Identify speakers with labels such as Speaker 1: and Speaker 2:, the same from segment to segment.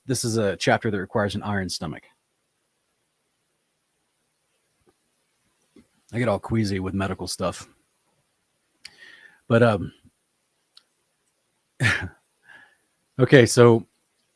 Speaker 1: this is a chapter that requires an iron stomach. I get all queasy with medical stuff. But okay, so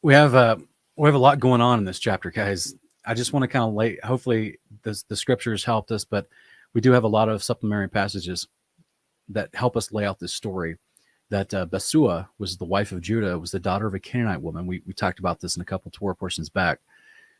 Speaker 1: we have a lot going on in this chapter, guys. I just want to kind of hopefully the scriptures helped us, but we do have a lot of supplementary passages that help us lay out this story. That Basua was the wife of Judah, was the daughter of a Canaanite woman. We talked about this in a couple Torah portions back.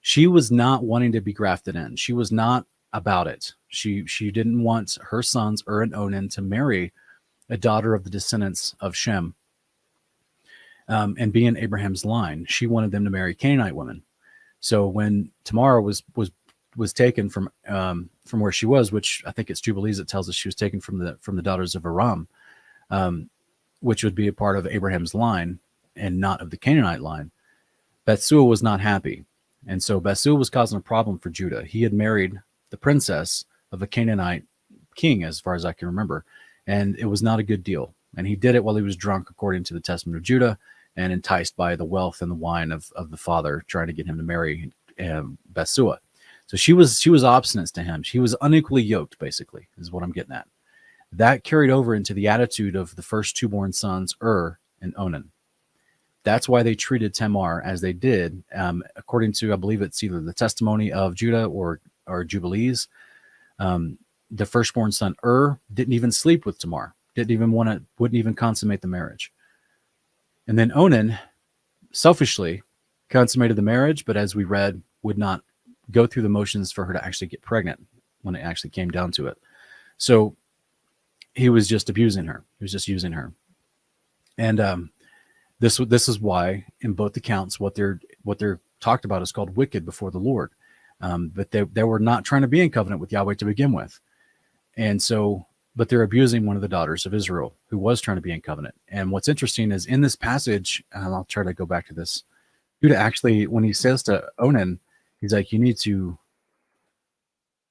Speaker 1: She was not wanting to be grafted in. She was not about it. She didn't want her sons Ur and Onan to marry a daughter of the descendants of Shem and be in Abraham's line. She wanted them to marry Canaanite women. So when Tamar was taken from where she was, which I think it's Jubilees that tells us she was taken from the daughters of Aram, which would be a part of Abraham's line and not of the Canaanite line, Bethsua was not happy. And so Bethsua was causing a problem for Judah. He had married the princess of a Canaanite king, as far as I can remember, and it was not a good deal. And he did it while he was drunk, according to the Testament of Judah, and enticed by the wealth and the wine of the father, trying to get him to marry Bethsua. So she was obstinate to him. She was unequally yoked, basically, is what I'm getting at. That carried over into the attitude of the first two-born sons, Ur and Onan. That's why they treated Tamar as they did, according to, I believe it's either the testimony of Judah or Jubilees. The firstborn son, Ur, didn't even sleep with Tamar, wouldn't even consummate the marriage. And then Onan, selfishly, consummated the marriage, but as we read, would not go through the motions for her to actually get pregnant when it actually came down to it. So he was just abusing her. He was just using her. And this is why in both accounts what they're talked about is called wicked before the Lord. But they were not trying to be in covenant with Yahweh to begin with. And so, but they're abusing one of the daughters of Israel who was trying to be in covenant. And what's interesting is in this passage, and I'll try to go back to this, Judah actually, when he says to Onan, he's like, you need to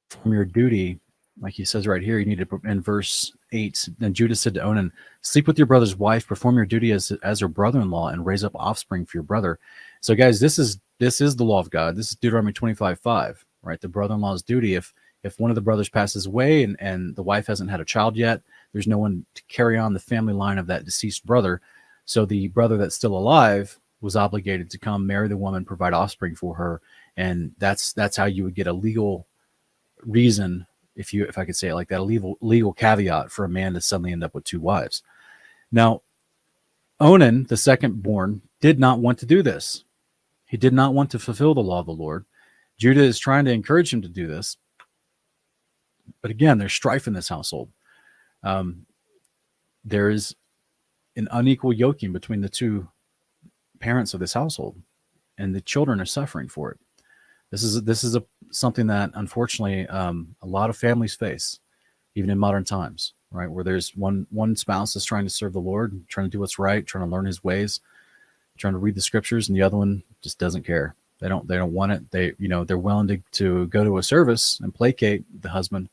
Speaker 1: perform your duty. Like he says right here, you need to, in verse 8, then Judah said to Onan, sleep with your brother's wife, perform your duty as her brother-in-law, and raise up offspring for your brother. So guys, this is the law of God. This is Deuteronomy 25:5, right? The brother-in-law's duty. If one of the brothers passes away and the wife hasn't had a child yet, there's no one to carry on the family line of that deceased brother. So the brother that's still alive was obligated to come marry the woman, provide offspring for her. And that's how you would get a legal reason, if I could say it like that, a legal caveat for a man to suddenly end up with two wives. Now, Onan, the second born, did not want to do this. He did not want to fulfill the law of the Lord. Judah is trying to encourage him to do this. But again, there's strife in this household. There is an unequal yoking between the two parents of this household, and the children are suffering for it. This is something that unfortunately a lot of families face, even in modern times, right? Where there's one spouse is trying to serve the Lord, trying to do what's right, trying to learn His ways, trying to read the scriptures, and the other one just doesn't care. They don't want it. They're willing to go to a service and placate the husband,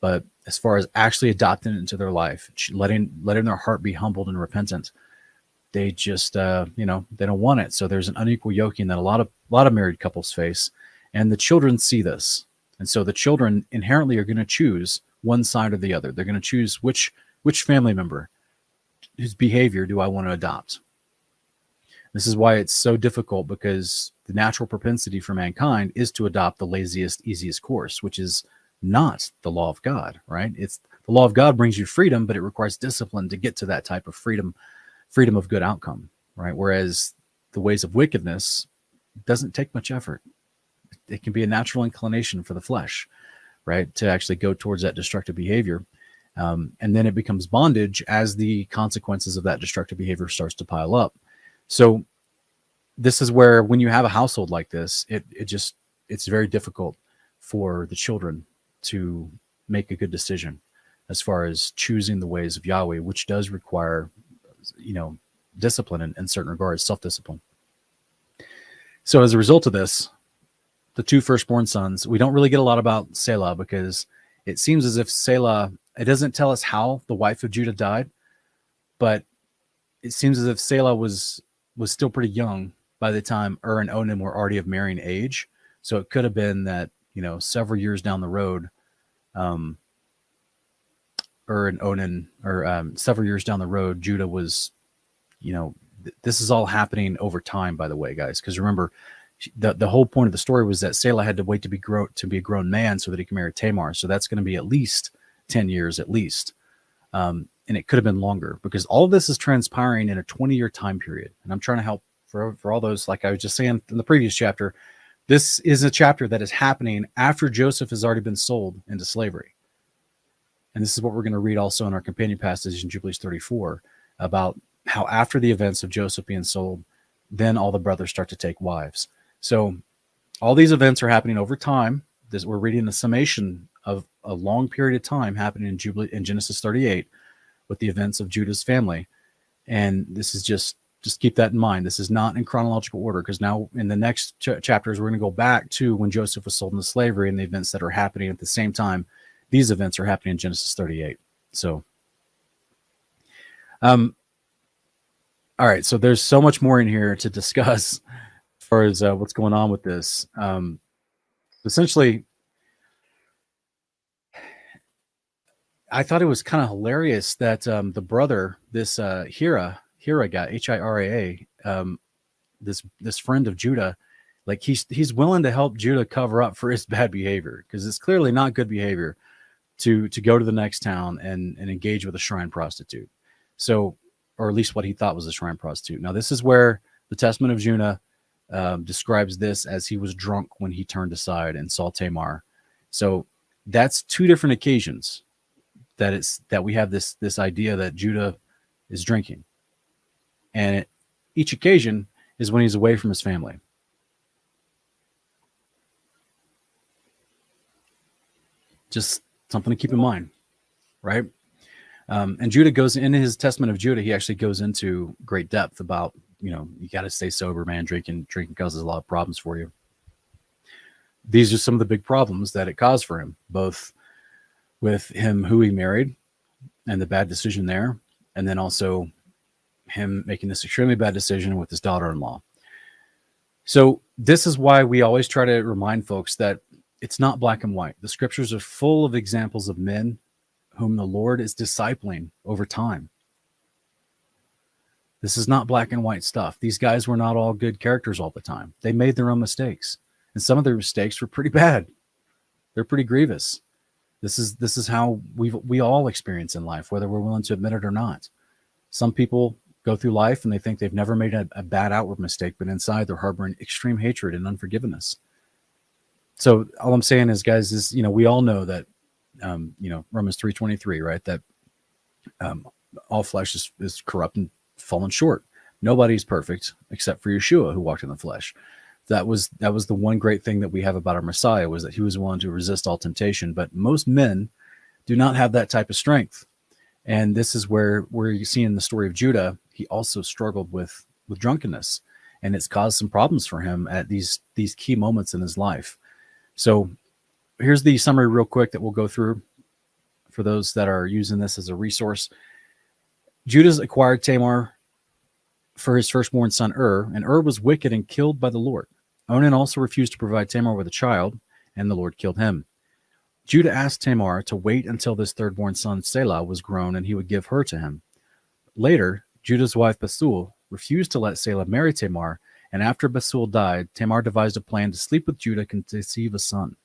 Speaker 1: but as far as actually adopting it into their life, letting their heart be humbled and repentant, they just they don't want it. So there's an unequal yoking that a lot of married couples face, and the children see this, and so the children inherently are going to choose one side or the other. They're going to choose which family member, whose behavior do I want to adopt. This is why it's so difficult, because the natural propensity for mankind is to adopt the laziest, easiest course, which is not the law of God, right? It's the law of God brings you freedom, but it requires discipline to get to that type of freedom of good outcome, right? Whereas the ways of wickedness doesn't take much effort. It can be a natural inclination for the flesh, right? To actually go towards that destructive behavior. And then it becomes bondage as the consequences of that destructive behavior starts to pile up. So this is where, when you have a household like this, it's very difficult for the children to make a good decision as far as choosing the ways of Yahweh, which does require, discipline in certain regards, self-discipline. So as a result of this, the two firstborn sons, we don't really get a lot about Selah, because it seems as if Selah, it doesn't tell us how the wife of Judah died, but it seems as if Selah was still pretty young by the time and Onan were already of marrying age. So it could have been that, several years down the road, and Onan, or several years down the road, Judah was, this is all happening over time, by the way, guys. Because remember, the whole point of the story was that Selah had to wait to be a grown man so that he could marry Tamar. So that's going to be at least 10 years, at least. And it could have been longer, because all of this is transpiring in a 20-year time period. And I'm trying to help for all those, like I was just saying in the previous chapter, this is a chapter that is happening after Joseph has already been sold into slavery. And this is what we're going to read also in our companion passage in Jubilees 34, about how after the events of Joseph being sold, then all the brothers start to take wives. So all these events are happening over time. We're reading the summation of a long period of time happening in Genesis 38 with the events of Judah's family. And this is just keep that in mind. This is not in chronological order, because now in the next chapters, we're going to go back to when Joseph was sold into slavery and the events that are happening at the same time. These events are happening in Genesis 38. So, all right. So there's so much more in here to discuss as far as what's going on with this. Essentially, I thought it was kind of hilarious that the brother, this Hira guy, Hiraa, this friend of Judah, like he's willing to help Judah cover up for his bad behavior, because it's clearly not good behavior to go to the next town and engage with a shrine prostitute. So, or at least what he thought was a shrine prostitute. Now, this is where the Testament of Judah describes this as he was drunk when he turned aside and saw Tamar. So that's two different occasions that we have this idea that Judah is drinking. And each occasion is when he's away from his family. Just something to keep in mind, right? And Judah goes in his Testament of Judah. He actually goes into great depth about, you got to stay sober, man. Drinking causes a lot of problems for you. These are some of the big problems that it caused for him, both with him, who he married, and the bad decision there, and then also him making this extremely bad decision with his daughter-in-law. So this is why we always try to remind folks that it's not black and white. The scriptures are full of examples of men whom the Lord is discipling over time. This is not black and white stuff. These guys were not all good characters all the time. They made their own mistakes, and some of their mistakes were pretty bad. They're pretty grievous. This is how we all experience in life, whether we're willing to admit it or not. Some people go through life and they think they've never made a bad outward mistake, but inside they're harboring extreme hatred and unforgiveness. So all I'm saying is, guys, is, we all know that, Romans 3:23, right? That all flesh is corrupt and fallen short. Nobody's perfect except for Yeshua, who walked in the flesh. That was the one great thing that we have about our Messiah, was that he was willing to resist all temptation. But most men do not have that type of strength. And this is where you see in the story of Judah, he also struggled with drunkenness, and it's caused some problems for him at these key moments in his life. So here's the summary real quick that we'll go through for those that are using this as a resource. Judah acquired Tamar for his firstborn son and was wicked and killed by the Lord. Onan also refused to provide Tamar with a child, and the Lord killed him. Judah asked Tamar to wait until this thirdborn son Selah was grown, and he would give her to him. Later, Judah's wife Basul refused to let Selah marry Tamar, and after Basul died, Tamar devised a plan to sleep with Judah and conceive a son.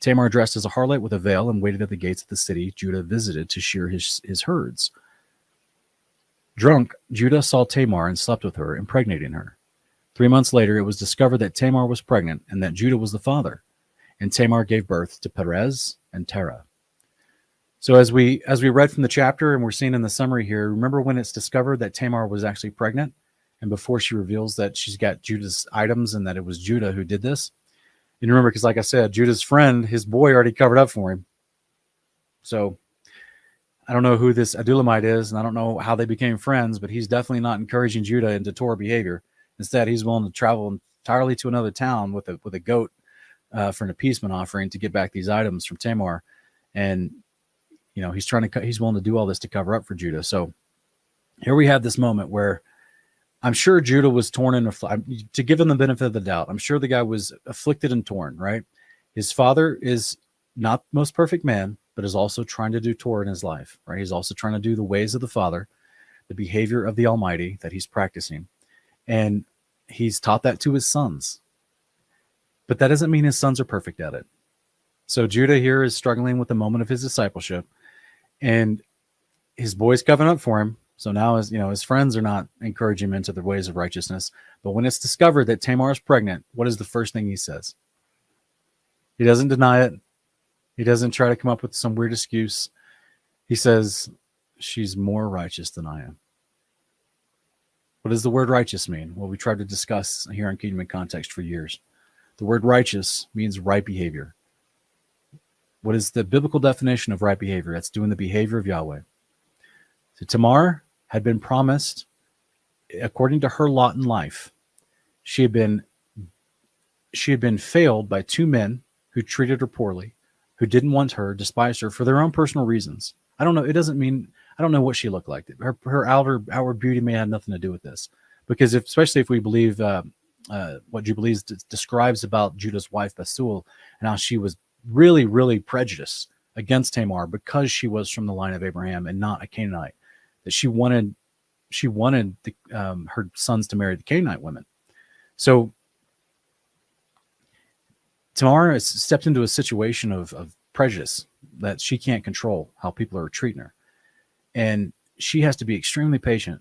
Speaker 1: Tamar dressed as a harlot with a veil and waited at the gates of the city Judah visited to shear his herds. Drunk, Judah saw Tamar and slept with her, impregnating her. 3 months later, it was discovered that Tamar was pregnant and that Judah was the father. And Tamar gave birth to Perez and Terah. So as we read from the chapter, and we're seeing in the summary here, remember when it's discovered that Tamar was actually pregnant, and before she reveals that she's got Judah's items and that it was Judah who did this? And remember, because like I said, Judah's friend, his boy, already covered up for him. So I don't know who this Adulamite is, and I don't know how they became friends, but he's definitely not encouraging Judah into Torah behavior. Instead, he's willing to travel entirely to another town with a goat for an appeasement offering to get back these items from Tamar. And, he's willing to do all this to cover up for Judah. So here we have this moment where I'm sure Judah was torn and to give him the benefit of the doubt. I'm sure the guy was afflicted and torn, right? His father is not the most perfect man, but is also trying to do Torah in his life, right? He's also trying to do the ways of the Father, the behavior of the Almighty that he's practicing. And he's taught that to his sons. But that doesn't mean his sons are perfect at it. So Judah here is struggling with the moment of his discipleship, and his boys covenant up for him. So now his friends are not encouraging him into the ways of righteousness. But when it's discovered that Tamar is pregnant, what is the first thing he says? He doesn't deny it. He doesn't try to come up with some weird excuse. He says, she's more righteous than I am. What does the word righteous mean? Well, we tried to discuss here on Kingdom in Context for years. The word righteous means right behavior. What is the biblical definition of right behavior? That's doing the behavior of Yahweh. So Tamar had been promised, according to her lot in life, she had been failed by two men who treated her poorly, who didn't want her, despised her for their own personal reasons. I don't know. It doesn't mean, I don't know what she looked like. Her outward beauty may have nothing to do with this, because especially if we believe what Jubilees describes about Judah's wife Basul, and how she was really, really prejudiced against Tamar because she was from the line of Abraham and not a Canaanite. That she wanted her sons to marry the Canaanite women. So Tamar has stepped into a situation of prejudice that she can't control how people are treating her. And she has to be extremely patient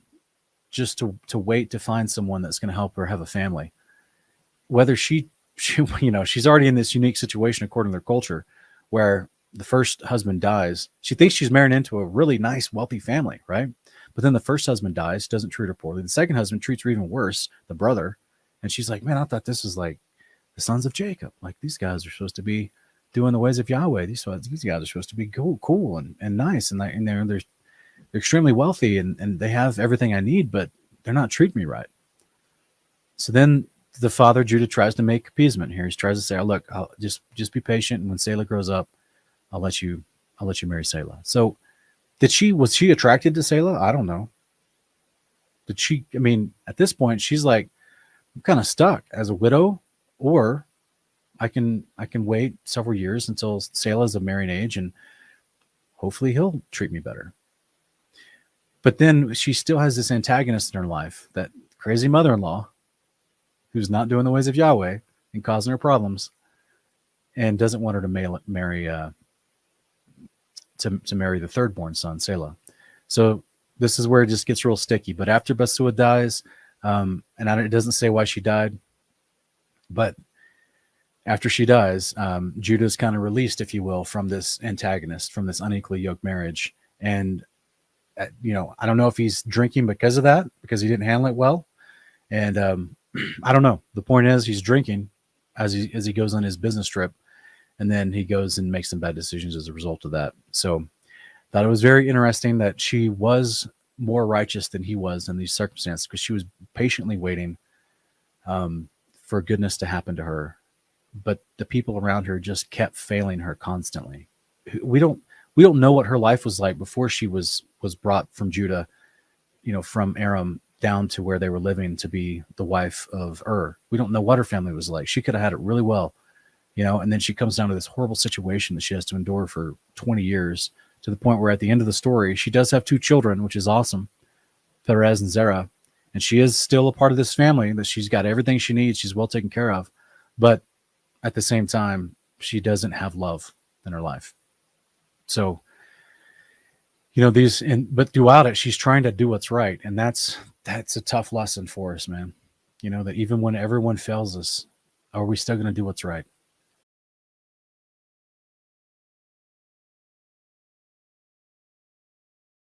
Speaker 1: just to wait to find someone that's going to help her have a family. Whether she's already in this unique situation according to their culture where the first husband dies. She thinks she's married into a really nice, wealthy family, right? But then the first husband dies, doesn't treat her poorly. The second husband treats her even worse, the brother. And she's like, man, I thought this was like the sons of Jacob. Like, these guys are supposed to be doing the ways of Yahweh. These guys are supposed to be cool and nice. And they're extremely wealthy and they have everything I need, but they're not treating me right. So then the father, Judah, tries to make appeasement here. He tries to say, oh, look, I'll just be patient. And when Selah grows up, I'll let you marry Selah. So was she attracted to Selah? I don't know. At this point, she's like, I'm kind of stuck as a widow, or I can wait several years until Selah's of marrying age, and hopefully he'll treat me better. But then she still has this antagonist in her life, that crazy mother-in-law who's not doing the ways of Yahweh and causing her problems, and doesn't want her to marry to marry the third-born son, Selah. So this is where it just gets real sticky. But after Basua dies, it doesn't say why she died, but after she dies, Judah's kind of released, if you will, from this antagonist, from this unequally yoked marriage. And, I don't know if he's drinking because of that, because he didn't handle it well. And I don't know. The point is, he's drinking as he goes on his business trip. And then he goes and makes some bad decisions as a result of that. So thought it was very interesting that she was more righteous than he was in these circumstances, because she was patiently waiting for goodness to happen to her. But the people around her just kept failing her constantly. We don't know what her life was like before she was brought from Judah, from Aram down to where they were living to be the wife of Ur. We don't know what her family was like. She could have had it really well. And then she comes down to this horrible situation that she has to endure for 20 years, to the point where at the end of the story, she does have two children, which is awesome, Perez and Zerah. And she is still a part of this family, that she's got everything she needs. She's well taken care of. But at the same time, she doesn't have love in her life. So, but throughout it, she's trying to do what's right. And that's a tough lesson for us, man. That even when everyone fails us, are we still going to do what's right?